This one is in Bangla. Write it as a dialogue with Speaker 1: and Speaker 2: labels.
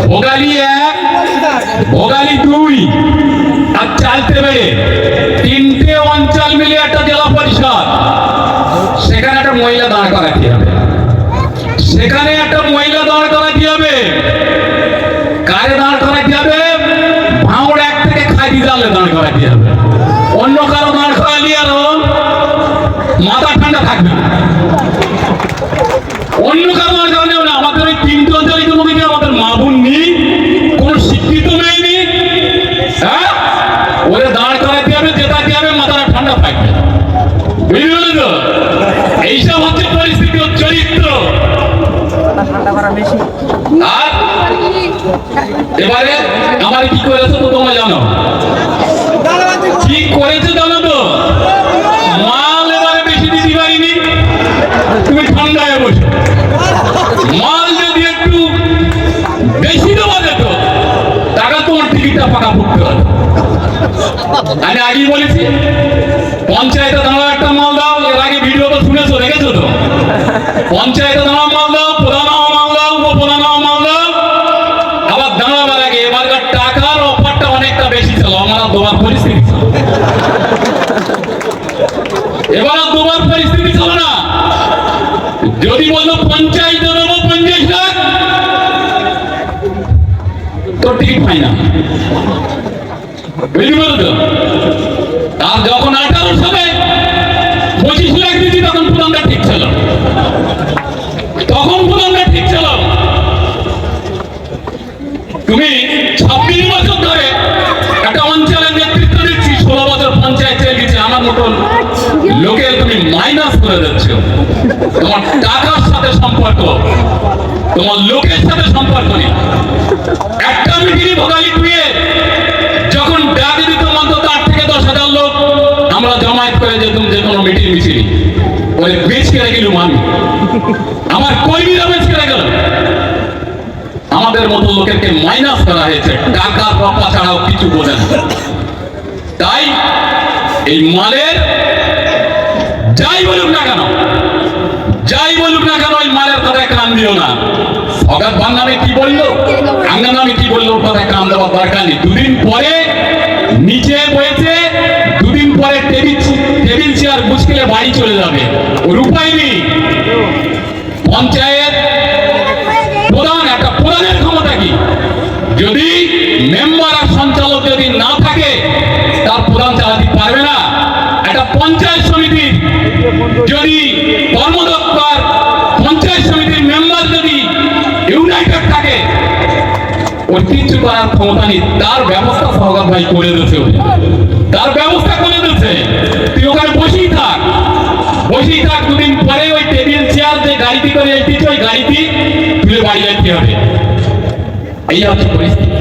Speaker 1: ভোগালী 1, ভোগালী 2 আর চালতে বেড়ে 3টে অঞ্চল মিলে একটা জেলা পরিষদ। সেখানে একটা মহিলা দাঁড় করাতে হবে, সেখানে একটা মহিলা দাঁড় করাতে হবে। কারে দাঁড় করাতে হবে? ভাঙড় 1 থেকে খাদি জালে দাঁড় করাতে হবে। অন্য কারো দাঁড় করালে আরো মাথা ঠান্ডা থাকবে। অন্য কারো দাঁড় করালে না। আমাদের ওই 3টে অঞ্চলে কোনো কিছু আমাদের মা বোন নেই, কোন শিক্ষিত মেয়ে নেই। হ্যাঁ, ওরে দাঁড় করাতে হবে, জেতাতে হবে, মাথাটা ঠান্ডা থাকবে। বুঝলি তো? এইসব হচ্ছে পরিস্থিতি ও চরিত্র। আর এবারে আমার কি করেছে তো তোমরা জানো, কি করেছে জানো তো? মাল এবারে বেশি দিতে পারিনি, তুমি ঠান্ডায় বসো। মাল যদি একটু বেশি দেওয়া যেত, টাকা তোমার টিকিটটা পাকা ফুটতে হবে। আমি আগেই বলেছি, পঞ্চায়েতে দাঁড়াও একটা মাল দাও। এর আগে ভিডিও তো শুনেছো, দেখেছো তো? পঞ্চায়েতে দাঁড়াও মাল দাও, প্রধানও মাল দাও, উপপ্রধানও মাল দাও। আবার দাঁড়াবার আগে এবারকার টাকার অফারটা অনেকটা বেশি ছিল। আমার তোমার পরিস্থিতি ছিল, এবার তোমার পরিস্থিতি ছিল না। যদি বললো পঞ্চায়েতে দেবো 50 লাখ, তো টিকিট পাই না। বুঝলি বলো তো? আর যখন 18 সালে 25 লাখ দিচ্ছি, তখন প্রধানটা ঠিক ছিল, তখন প্রধানটা ঠিক ছিল। তুমি 26 বছর ধরে একটা অঞ্চলের নেতৃত্ব দিচ্ছি, 16 বছর পঞ্চায়েত চালিয়েছি। আমার মতন লোকের তুমি মাইনাস করে দিচ্ছ। তোমার টাকার সাথে সম্পর্ক, তোমার লোকের সাথে সম্পর্ক নেই। একটা মিটিংয়ে ভোগালী 2 যখন ডাক দিত অন্তত 8 থেকে 10,000 লোক আমরা জমায়েত করে যেতাম, যে কোনো মিটিং মিছিল। ওই বেচ কেড়ে গেল আমি, আমার কর্মীরা বেচ কেড়ে গেল। আমাদের মতো লোকেরকে মাইনাস করা হয়েছে, টাকা রপা ছাড়াও কিছু বোঝে না। তাই এই মালের যাই বলুক না কেন, যাই বলুক না কেন, ওই মালের কথায় কান দিও না। অগাধ ভান নামে কি বললো, আঙ্গা নামে কি বললো, ওর কথায় কান দেওয়ার দরকার নেই। দুদিন পরে নিচে বয়েছে, দুদিন পরে টেবিল চেয়ার মুশকিলে বাড়ি চলে যাবে, ওর উপায় নেই। পঞ্চায়েত প্রধান, একটা প্রধানের ক্ষমতা কি? যদি মেম্বার আর সঞ্চালক যদি না থাকে, তার প্রধান চালাতে পারবে না। একটা পঞ্চায়েত সমিতির যদি কর্মদক্ষ আর পঞ্চায়েত সমিতির মেম্বার যদি ইউনাইটেড থাকে, ওর কিছু করার ক্ষমতা নেই। তার ব্যবস্থা সহকার ভাই করে দিয়েছে, তার ব্যবস্থা করে দিয়েছে। তুই ওখানে বসেই থাক, বসেই থাক। দুদিন পরে ওই টেবিল চেয়ার যে গাড়িটি করে এসেছে, ওই গাড়িটি তুলে বাড়ি যেতে হবে। এই হচ্ছে পরিস্থিতি।